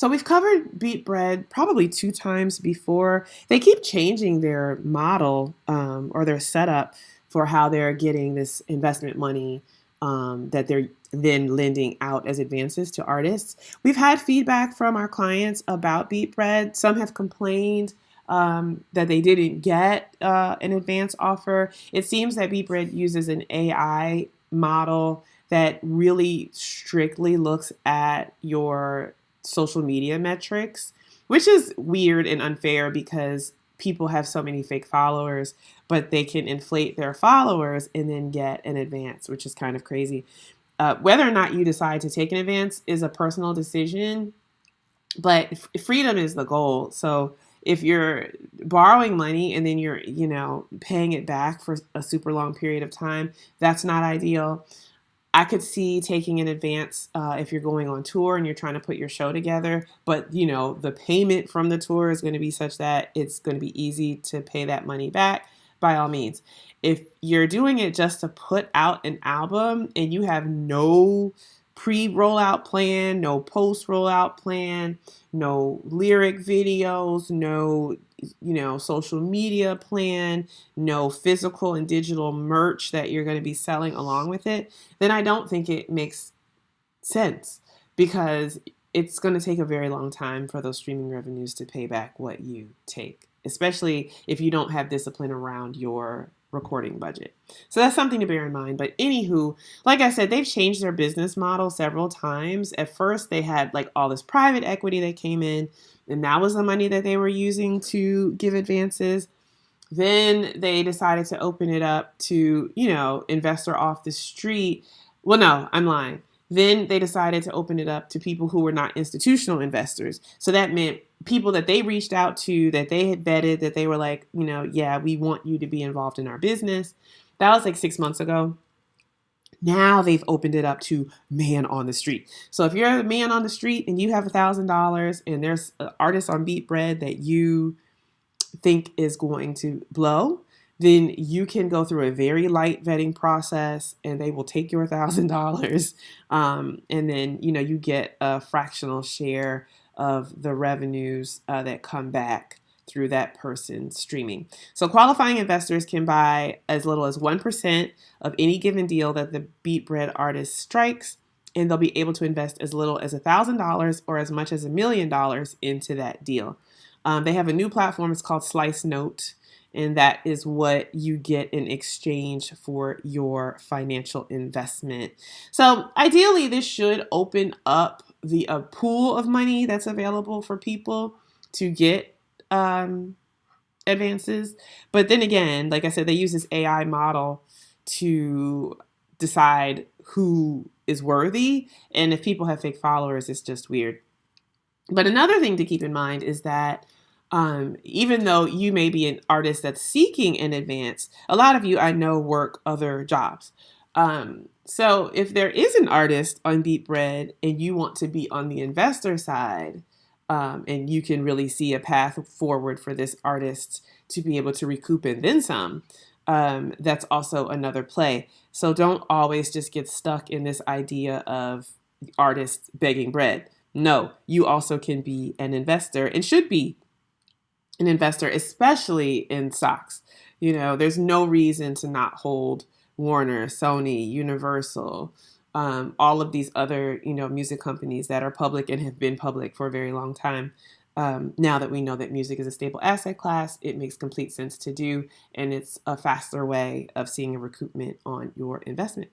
So we've covered Beatbread probably 2 times before. They keep changing their model or their setup for how they're getting this investment money that they're then lending out as advances to artists. We've had feedback from our clients about Beatbread. Some have complained that they didn't get an advance offer. It seems that Beatbread uses an AI model that really strictly looks at your social media metrics, which is weird and unfair because people have so many fake followers, but they can inflate their followers and then get an advance, which is kind of crazy. Whether or not you decide to take an advance is a personal decision, but freedom is the goal. So if you're borrowing money and then you're, paying it back for a super long period of time, that's not ideal. I could see taking an advance if you're going on tour and you're trying to put your show together, but the payment from the tour is going to be such that it's going to be easy to pay that money back. By all means, if you're doing it just to put out an album and you have no pre-rollout plan, no post-rollout plan, no lyric videos, no social media plan, no physical and digital merch that you're going to be selling along with it, then I don't think it makes sense because it's going to take a very long time for those streaming revenues to pay back what you take, especially if you don't have discipline around your recording budget. So that's something to bear in mind. But anywho, like I said, they've changed their business model several times. At first, they had like all this private equity that came in, and that was the money that they were using to give advances. Then they decided to open it up to, investor off the street. Well, no, I'm lying. Then they decided to open it up to people who were not institutional investors. So that meant people that they reached out to, that they had vetted, that they were like, yeah, we want you to be involved in our business. That was like 6 months ago. Now they've opened it up to man on the street. So if you're a man on the street and you have $1,000 and there's an artist on Beatbread that you think is going to blow, then you can go through a very light vetting process and they will take your $1,000. And then, you get a fractional share of the revenues that come back through that person streaming. So qualifying investors can buy as little as 1% of any given deal that the Beatbread artist strikes, and they'll be able to invest as little as $1,000 or as much as $1 million into that deal. They have a new platform. It's called Slice Note, and that is what you get in exchange for your financial investment. So ideally, this should open up the pool of money that's available for people to get advances. But then again, like I said, they use this AI model to decide who is worthy. And if people have fake followers, it's just weird. But another thing to keep in mind is that even though you may be an artist that's seeking an advance, a lot of you I know work other jobs. So if there is an artist on Beatbread and you want to be on the investor side, and you can really see a path forward for this artist to be able to recoup and then some, that's also another play. So don't always just get stuck in this idea of artists begging bread. No, you also can be an investor and should be an investor, especially in stocks. There's no reason to not hold Warner, Sony, Universal, all of these other, music companies that are public and have been public for a very long time. Now that we know that music is a stable asset class, it makes complete sense to do, and it's a faster way of seeing a recoupment on your investment.